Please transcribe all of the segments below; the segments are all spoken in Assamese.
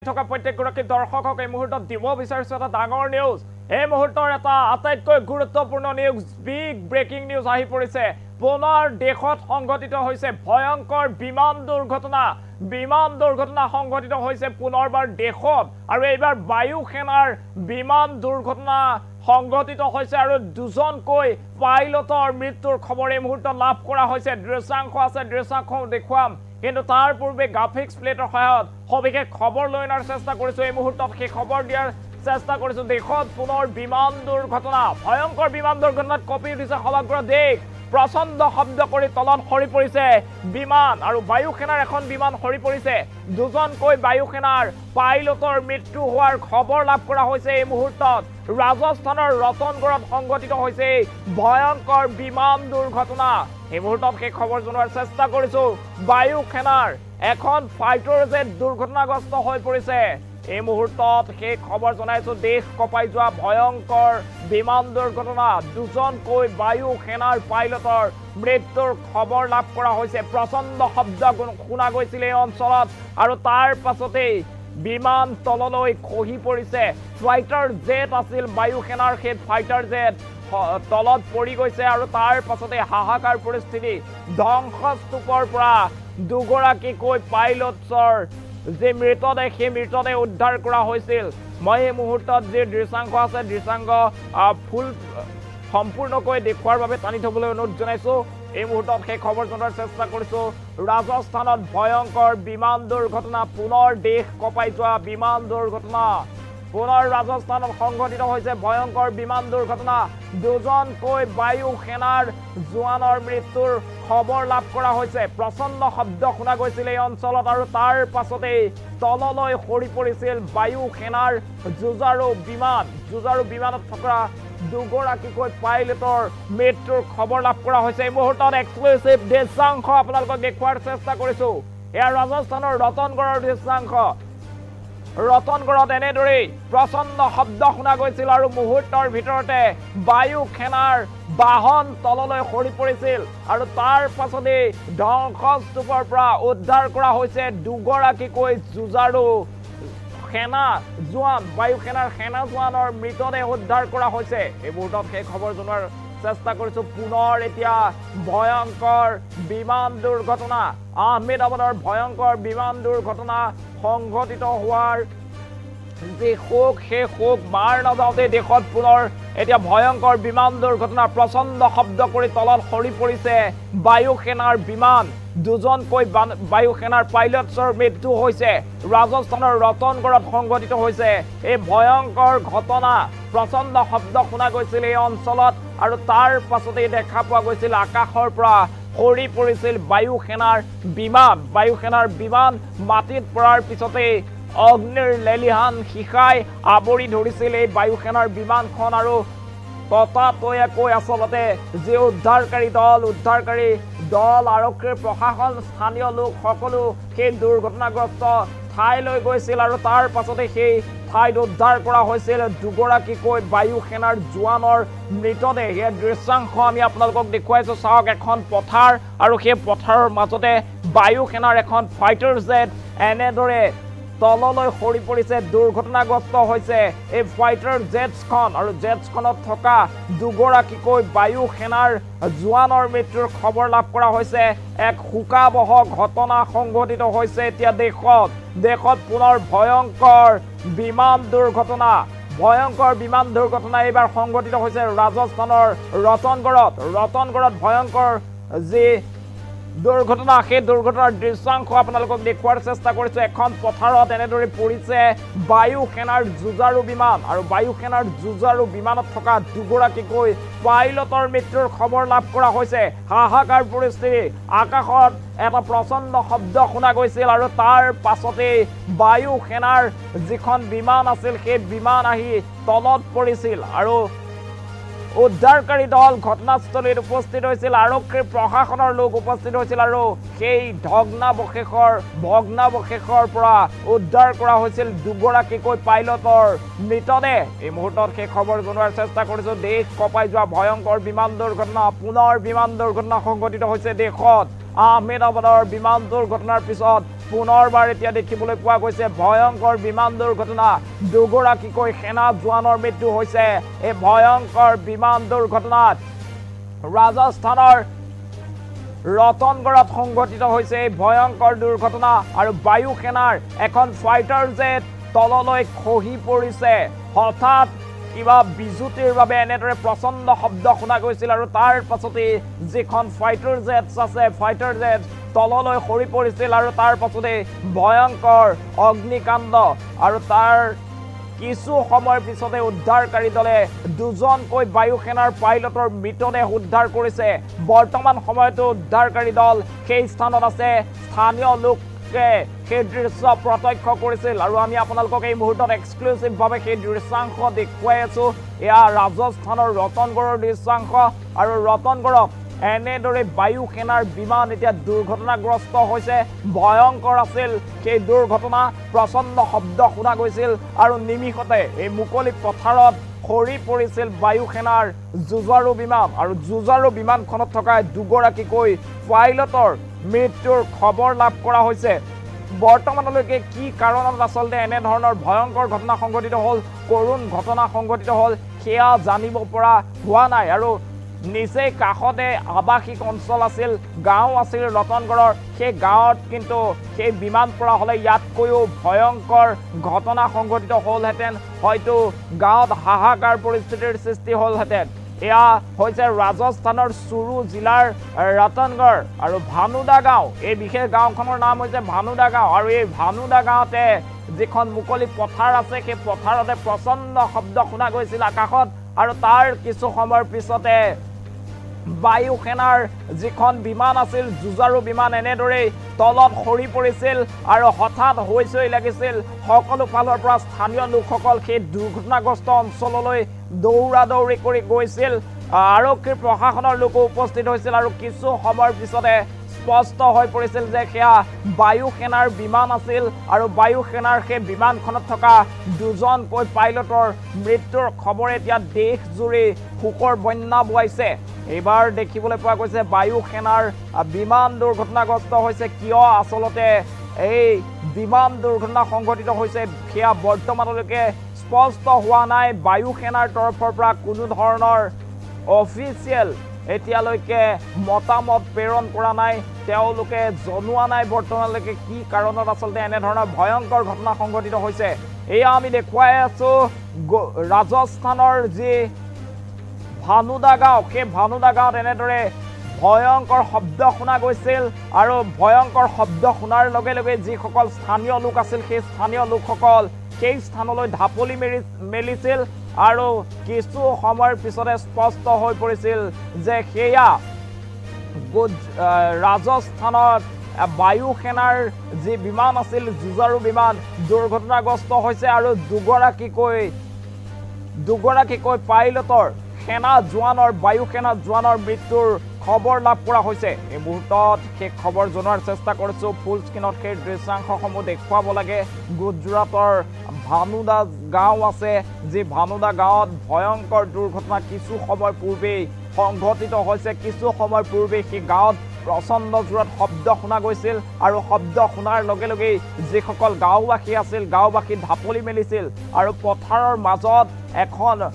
থকা প্ৰত্যেকগৰাকী দৰ্শকক এই মুহূৰ্তত দিব বিচাৰিছো এটা ডাঙৰ নিউজ এই মুহূৰ্তৰ এটা আটাইতকৈ গুৰুত্বপূৰ্ণ নিউজ বিগ ব্ৰেকিং নিউজ আহি পৰিছে পুনৰ দেশত সংঘটিত হৈছে ভয়ংকৰ বিমান দুৰ্ঘটনা সংঘটিত হৈছে পুনৰবাৰ দেশত আৰু এইবাৰ বায়ু সেনাৰ বিমান দুৰ্ঘটনা সংঘটিত হৈছে আৰু দুজনকৈ পাইলটৰ মৃত্যুৰ খবৰ এই মুহূৰ্তত লাভ কৰা হৈছে দৃশ্যাংশ আছে দৃশ্যাংশ দেখুৱাম কিন্তু তাৰ পূৰ্বে গ্ৰাফিক্স প্লেটৰ সহায়ত সবিশেষ খবৰ লৈ অনাৰ চেষ্টা কৰিছো এই মুহূৰ্তত সেই খবৰ দিয়াৰ চেষ্টা কৰিছো দেশত পুনৰ বিমান দুৰ্ঘটনা ভয়ংকৰ বিমান দুৰ্ঘটনাত কঁপি উঠিছে সমগ্ৰ দেশ প্ৰচণ্ড শব্দ কৰি তলত সৰি পৰিছে বিমান আৰু বায়ু সেনাৰ এখন বিমান সৰি পৰিছে দুজনকৈ বায়ু সেনাৰ পাইলটৰ মৃত্যু হোৱাৰ খবৰ লাভ কৰা হৈছে এই মুহূৰ্তত ৰাজস্থানৰ ৰতনগড়ত সংঘটিত হৈছে ভয়ংকৰ বিমান দুৰ্ঘটনা এই মুহূৰ্তত সেই খবৰ জনোৱাৰ চেষ্টা কৰিছো বায়ু সেনাৰ এখন ফাইটাৰ জেট দুৰ্ঘটনাগ্ৰস্ত হৈ পৰিছে এই মুহূৰ্তত সেই খবৰ জনাইছো দেশ কঁপাই যোৱা ভয়ংকৰ বিমান দুৰ্ঘটনা দুজনকৈ বায়ু সেনাৰ পাইলটৰ মৃত্যুৰ খবৰ লাভ কৰা হৈছে প্ৰচণ্ড শব্দ শুনা গৈছিল এই অঞ্চলত আৰু তাৰ পাছতেই বিমান তললৈ খহি পৰিছে ফাইটাৰ জেট আছিল বায়ু সেনাৰ সেই ফাইটাৰ জেট তলত পৰি গৈছে আৰু তাৰ পাছতে হাহাকাৰ পৰিস্থিতি ধ্বংসস্তূপৰ পৰা দুগৰাকীকৈ পাইলটৰ যে মৃতদেহ সেই মৃতদেহ উদ্ধাৰ কৰা হৈছিল মই এই মুহূৰ্তত যে দৃশ্যাংশ আছে দৃশ্যাংশ ফুল সম্পূৰ্ণকৈ দেখুৱাৰ বাবে টানি থবলৈ অনুৰোধ জনাইছো এই মুহূৰ্তত সেই খবৰ জনোৱাৰ চেষ্টা কৰিছো ৰাজস্থানত ভয়ংকৰ বিমান দুৰ্ঘটনা পুনৰ দেশ কঁপাই যোৱা বিমান দুৰ্ঘটনা পুনৰ ৰাজস্থানত সংঘটিত হৈছে ভয়ংকৰ বিমান দুৰ্ঘটনা দুজনকৈ বায়ু সেনাৰ জোৱানৰ মৃত্যুৰ খবৰ লাভ কৰা হৈছে প্ৰচণ্ড শব্দ শুনা গৈছিল এই অঞ্চলত আৰু তাৰ পাছতেই তললৈ সৰি পৰিছিল বায়ু সেনাৰ যুঁজাৰু বিমানত থকা দুগৰাকীকৈ পাইলটৰ মৃত্যুৰ খবৰ লাভ কৰা হৈছে এই মুহূৰ্তত এক্সক্লুচিভ দৃশ্যাংশ আপোনালোকক দেখুৱাৰ চেষ্টা কৰিছো এয়া ৰাজস্থানৰ ৰতনগড়ৰ দৃশ্যাংশ ৰতনগড়ত এনেদৰেই প্ৰচণ্ড শব্দ শুনা গৈছিল আৰু মুহূৰ্তৰ ভিতৰতে বায়ু সেনাৰ বাহন তললৈ সৰি পৰিছিল আৰু তাৰ পাছতেই ধ্বংসস্তূপৰ পৰা উদ্ধাৰ কৰা হৈছে দুগৰাকীকৈ যুঁজাৰু সেনা জোৱান বায়ু সেনাৰ সেনা জোৱানৰ মৃতদেহ উদ্ধাৰ কৰা হৈছে এই মুহূৰ্তত সেই খবৰ জনোৱাৰ চেষ্টা কৰিছো পুনৰ এতিয়া ভয়ংকৰ বিমান দুৰ্ঘটনা আহমেদাবাদৰ ভয়ংকৰ বিমান দুৰ্ঘটনা সংঘটিত হোৱাৰ যে শোক সেই শোক মাৰ নাযাওঁতে দেশত পুনৰ এতিয়া ভয়ংকৰ বিমান দুৰ্ঘটনা প্ৰচণ্ড শব্দ কৰি তলত সৰি পৰিছে বায়ু সেনাৰ বিমান দুজনকৈ বায়ু সেনাৰ পাইলটছৰ মৃত্যু হৈছে ৰাজস্থানৰ ৰতনগড়ত সংঘটিত হৈছে এই ভয়ংকৰ ঘটনা প্ৰচণ্ড শব্দ শুনা গৈছিল এই অঞ্চলত আৰু তাৰ পাছতেই দেখা পোৱা গৈছিল আকাশৰ পৰা সৰি পৰিছিল বায়ু সেনাৰ বিমান মাটিত পৰাৰ পিছতেই অগ্নিৰ লেলিহান শিখাই আৱৰি ধৰিছিল এই বায়ু সেনাৰ বিমানখন আৰু ততাতৈয়াকৈ আচলতে যে উদ্ধাৰকাৰী দল আৰক্ষীৰ প্ৰশাসন স্থানীয় লোক সকলো সেই দুৰ্ঘটনাগ্ৰস্ত ঠাইলৈ গৈছিল আৰু তাৰ পাছতে সেই ঠাইত উদ্ধাৰ কৰা হৈছিল দুগৰাকীকৈ বায়ু সেনাৰ জোৱানৰ মৃতদেহ এই দৃশ্যাংশ আমি আপোনালোকক দেখুৱাইছো চাওক এখন পথাৰ আৰু সেই পথাৰৰ মাজতে বায়ু সেনাৰ এখন ফাইটাৰ জেট এনেদৰে তললৈ সৰি পৰিছে দুৰ্ঘটনাগ্ৰস্ত হৈছে এই ফাইটাৰ জেটছখন আৰু জেটছখনত থকা দুগৰাকীকৈ বায়ু সেনাৰ জোৱানৰ মৃত্যুৰ খবৰ লাভ কৰা হৈছে এক শোকাবহ ঘটনা সংঘটিত হৈছে এতিয়া দেশত পুনৰ ভয়ংকৰ বিমান দুৰ্ঘটনা এইবাৰ সংঘটিত হৈছে ৰাজস্থানৰ ৰতনগড়ত ভয়ংকৰ যি দুৰ্ঘটনা সেই দুৰ্ঘটনাৰ দৃশ্যাংশ আপোনালোকক দেখুৱাৰ চেষ্টা কৰিছো এখন পথাৰত এনেদৰে পৰিছে বায়ু সেনাৰ যুঁজাৰু বিমান আৰু বায়ু সেনাৰ যুঁজাৰু বিমানত থকা দুগৰাকীকৈ পাইলটৰ মৃত্যুৰ খবৰ লাভ কৰা হৈছে হাহাকাৰ পৰিস্থিতি আকাশত এটা প্ৰচণ্ড শব্দ শুনা গৈছিল আৰু তাৰ পাছতেই বায়ু সেনাৰ যিখন বিমান আছিল সেই বিমান আহি তলত পৰিছিল আৰু উদ্ধাৰকাৰী দল ঘটনাস্থলীত উপস্থিত হৈছিল আৰক্ষীৰ প্ৰশাসনৰ লোক উপস্থিত হৈছিল আৰু সেই ভগ্নাৱশেষৰ পৰা উদ্ধাৰ কৰা হৈছিল দুগৰাকীকৈ পাইলটৰ মৃতদেহ এই মুহূৰ্তত সেই খবৰ জনোৱাৰ চেষ্টা কৰিছো দেশ কঁপাই যোৱা ভয়ংকৰ বিমান দুৰ্ঘটনা পুনৰ বিমান দুৰ্ঘটনা সংঘটিত হৈছে দেশত আহমেদাবাদৰ বিমান দুৰ্ঘটনাৰ পিছত পুনৰবাৰ এতিয়া দেখিবলৈ পোৱা গৈছে ভয়ংকৰ বিমান দুৰ্ঘটনা দুগৰাকীকৈ সেনা জোৱানৰ মৃত্যু হৈছে এই ভয়ংকৰ বিমান দুৰ্ঘটনাত ৰাজস্থানৰ ৰতনগড়ত সংঘটিত হৈছে এই ভয়ংকৰ দুৰ্ঘটনা আৰু বায়ু সেনাৰ এখন ফাইটাৰ জেট তললৈ খহি পৰিছে হঠাৎ কিবা বিজুতিৰ বাবে এনেদৰে প্ৰচণ্ড শব্দ শুনা গৈছিল আৰু তাৰ পাছতে যিখন ফাইটাৰ জেট আছে ফাইটাৰ জেট তললৈ সৰি পৰিছিল আৰু তাৰ পাছতে ভয়ংকৰ অগ্নিকাণ্ড আৰু তাৰ কিছু সময়ৰ পিছতে উদ্ধাৰকাৰী দলে দুজনকৈ বায়ু সেনাৰ পাইলটৰ মৃতদেহ উদ্ধাৰ কৰিছে বৰ্তমান সময়তো উদ্ধাৰকাৰী দল সেই স্থানত আছে স্থানীয় লোকে সেই দৃশ্য প্ৰত্যক্ষ কৰিছিল আৰু আমি আপোনালোকক এই মুহূৰ্তত এক্সক্লুসিভভাৱে সেই দৃশ্যাংশ দেখুৱাই আছো এয়া ৰাজস্থানৰ ৰতনগড়ৰ দৃশ্যাংশ আৰু ৰতনগড়ত এনেদৰে বায়ু সেনাৰ বিমান এতিয়া দুৰ্ঘটনাগ্ৰস্ত হৈছে ভয়ংকৰ আছিল সেই দুৰ্ঘটনা প্ৰচণ্ড শব্দ শুনা গৈছিল আৰু নিমিষতে এই মুকলি পথাৰত খৰি পৰিছিল বায়ু সেনাৰ যুঁজাৰু বিমান আৰু যুঁজাৰু বিমানখনত থকা দুগৰাকীকৈ পাইলটৰ মৃত্যুৰ খবৰ লাভ কৰা হৈছে বৰ্তমানলৈকে কি কাৰণত আচলতে এনে ধৰণৰ ভয়ংকৰ ঘটনা সংঘটিত হ'ল কৰুণ ঘটনা সংঘটিত হ'ল সেয়া জানিব পৰা হোৱা নাই আৰু নিচেই কাষতে আৱাসিক অঞ্চল আছিল গাঁও আছিল ৰতনগড়ৰ সেই গাঁৱত কিন্তু সেই বিমান পৰা হ'লে ইয়াতকৈও ভয়ংকৰ ঘটনা সংঘটিত হ'লহেঁতেন হয়তো গাঁৱত হাহাকাৰ পৰিস্থিতিৰ সৃষ্টি হ'লহেঁতেন এয়া হৈছে ৰাজস্থানৰ চুৰু জিলাৰ ৰতনগড় আৰু ভানুদা গাঁও এই বিশেষ গাঁওখনৰ নাম হৈছে ভানুদা গাঁও আৰু এই ভানুদা গাঁৱতে যিখন মুকলি পথাৰ আছে সেই পথাৰতে প্ৰচণ্ড শব্দ শুনা গৈছিল আকাশত আৰু তাৰ কিছু সময়ৰ পিছতে বায়ু সেনাৰ যিখন বিমান আছিল যুঁজাৰু বিমান এনেদৰে তলত সৰি পৰিছিল আৰু হঠাৎ হৈছৈ লাগিছিল সকলো ফালৰ পৰা স্থানীয় লোকসকল সেই দুৰ্ঘটনাগ্ৰস্ত অঞ্চললৈ দৌৰা দৌৰি কৰি গৈছিল আৰক্ষী প্ৰশাসনৰ লোকো উপস্থিত হৈছিল আৰু কিছু সময়ৰ পিছতে স্পষ্ট হৈ পৰিছিল যে সেয়া বায়ু সেনাৰ বিমান আছিল আৰু বায়ু সেনাৰ সেই বিমানখনত থকা দুজনকৈ পাইলটৰ মৃত্যুৰ খবৰ এতিয়া দেশজুৰি শোকৰ বন্যা বুৱাইছে এইবাৰ দেখিবলৈ পোৱা গৈছে বায়ু সেনাৰ বিমান দুৰ্ঘটনাগ্ৰস্ত হৈছে কিয় আচলতে এই বিমান দুৰ্ঘটনা সংঘটিত হৈছে সেয়া বৰ্তমানলৈকে স্পষ্ট হোৱা নাই বায়ু সেনাৰ তৰফৰ পৰা কোনো ধৰণৰ অফিচিয়েল এতিয়ালৈকে মতামত প্ৰেৰণ কৰা নাই তেওঁলোকে জনোৱা নাই বৰ্তমানলৈকে কি কাৰণত আচলতে এনে ধৰণৰ ভয়ংকৰ ঘটনা সংঘটিত হৈছে এয়া আমি দেখুৱাই আছো ৰাজস্থানৰ যি ভানুদা গাঁও সেই ভানুদা গাঁৱত এনেদৰে ভয়ংকৰ শব্দ শুনা গৈছিল আৰু ভয়ংকৰ শব্দ শুনাৰ লগে লগে যিসকল স্থানীয় লোক আছিল সেই স্থানীয় লোকসকল সেই স্থানলৈ ঢাপলি মেলিছিল আৰু কিছু সময়ৰ পিছতে স্পষ্ট হৈ পৰিছিল যে সেয়া ৰাজস্থানত বায়ু সেনাৰ যি বিমান আছিল যুঁজাৰু বিমান দুৰ্ঘটনাগ্ৰস্ত হৈছে আৰু দুগৰাকীকৈ পাইলটৰ সেনা জোৱানৰ বায়ু সেনা জোৱানৰ মৃত্যুৰ খবৰ লাভ কৰা হৈছে এই মুহূৰ্তত সেই খবৰ জনোৱাৰ চেষ্টা কৰিছোঁ ফুল স্ক্ৰীনত সেই দৃশ্যাংশসমূহ দেখুৱাব লাগে গুজৰাটৰ ভানুদা গাঁও আছে যি ভানুদা গাঁৱত ভয়ংকৰ দুৰ্ঘটনা কিছু সময় পূৰ্বেই সংঘটিত হৈছে কিছু সময় পূৰ্বেই সেই গাঁৱত প্ৰচণ্ড জোৰত শব্দ শুনা গৈছিল আৰু শব্দ শুনাৰ লগে লগেই যিসকল গাঁওবাসী আছিল গাঁওবাসী ঢাপলি মেলিছিল আৰু পথাৰৰ মাজত এখন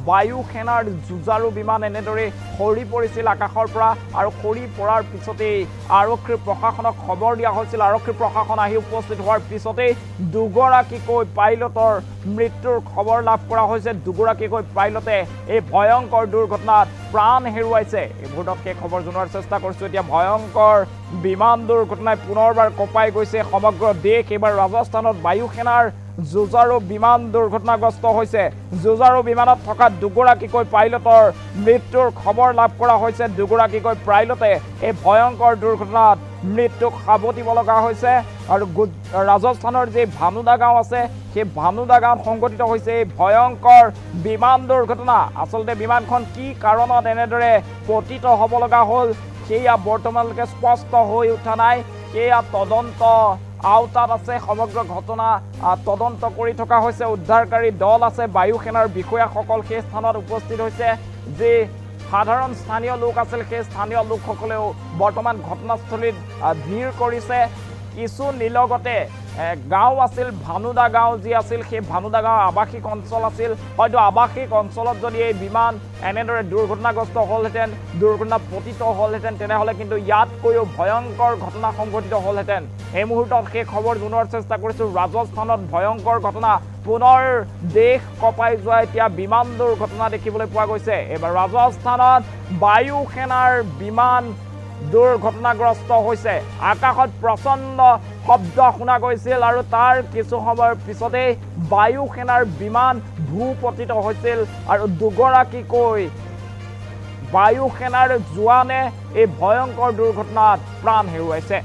বায়ু সেনাৰ যুঁজাৰু বিমান এনেদৰে সৰি পৰিছিল আকাশৰ পৰা আৰু সৰি পৰাৰ পিছতেই আৰক্ষী প্ৰশাসনক খবৰ দিয়া হৈছিল আৰক্ষী প্ৰশাসন আহি উপস্থিত হোৱাৰ পিছতেই দুগৰাকীকৈ পাইলটৰ মৃত্যুৰ খবৰ লাভ কৰা হৈছে দুগৰাকীকৈ পাইলটে এই ভয়ংকৰ দুৰ্ঘটনাত প্ৰাণ হেৰুৱাইছে এই মুহূৰ্তত সেই খবৰ জনোৱাৰ চেষ্টা কৰিছোঁ এতিয়া ভয়ংকৰ বিমান দুৰ্ঘটনাই পুনৰবাৰ কঁপাই গৈছে সমগ্ৰ দেশ এইবাৰ ৰাজস্থানত বায়ু সেনাৰ যুঁজাৰু বিমান দুৰ্ঘটনাগ্ৰস্ত হৈছে যুঁজাৰু বিমানত থকা দুগৰাকীকৈ পাইলটৰ মৃত্যুৰ খবৰ লাভ কৰা হৈছে দুগৰাকীকৈ পাইলটে এই ভয়ংকৰ দুৰ্ঘটনাত মৃত্যুক সাৱটিব লগা হৈছে আৰু ৰাজস্থানৰ যি ভানুদা গাঁও আছে সেই ভানুদা গাঁৱত সংঘটিত হৈছে এই ভয়ংকৰ বিমান দুৰ্ঘটনা আচলতে বিমানখন কি কাৰণত এনেদৰে পতিত হ'ব লগা হ'ল সেয়া বৰ্তমানলৈকে স্পষ্ট হৈ উঠা নাই সেয়া তদন্ত আওতাত আছে সমগ্ৰ ঘটনা তদন্ত কৰি থকা হৈছে উদ্ধাৰকাৰী দল আছে বায়ু সেনাৰ বিষয়াসকল সেই স্থানত উপস্থিত হৈছে যে সাধাৰণ স্থানীয় লোক আছিল সেই স্থানীয় লোকসকলেও বৰ্তমান ঘটনাস্থলীত ভিৰ কৰিছে কিছু নিলগতে গাঁও আছিল ভানুদা গাঁও যি আছিল সেই ভানুদা গাঁও আৱাসিক অঞ্চল আছিল হয়তো আৱাসিক অঞ্চলত যদি এই বিমান এনেদৰে দুৰ্ঘটনাগ্ৰস্ত হ'লহেঁতেন দুৰ্ঘটনা পতিত হ'লহেঁতেন তেনেহ'লে কিন্তু ইয়াতকৈও ভয়ংকৰ ঘটনা সংঘটিত হ'লহেঁতেন এই মুহূৰ্তত সেই খবৰ জনোৱাৰ চেষ্টা কৰিছোঁ ৰাজস্থানত ভয়ংকৰ ঘটনা পুনৰ দেশ কঁপাই যোৱা এতিয়া বিমান দুৰ্ঘটনা দেখিবলৈ পোৱা গৈছে এইবাৰ ৰাজস্থানত বায়ু সেনাৰ বিমান দুৰ্ঘটনাগ্ৰস্ত হৈছে আকাশত প্ৰচণ্ড শব্দ শুনা গৈছিল আৰু তাৰ কিছু সময়ৰ পিছতেই বায়ু সেনাৰ বিমান ভূপতিত হৈছিল আৰু দুগৰাকীকৈ বায়ু সেনাৰ জোৱানে এই ভয়ংকৰ দুৰ্ঘটনাত প্ৰাণ হেৰুৱাইছে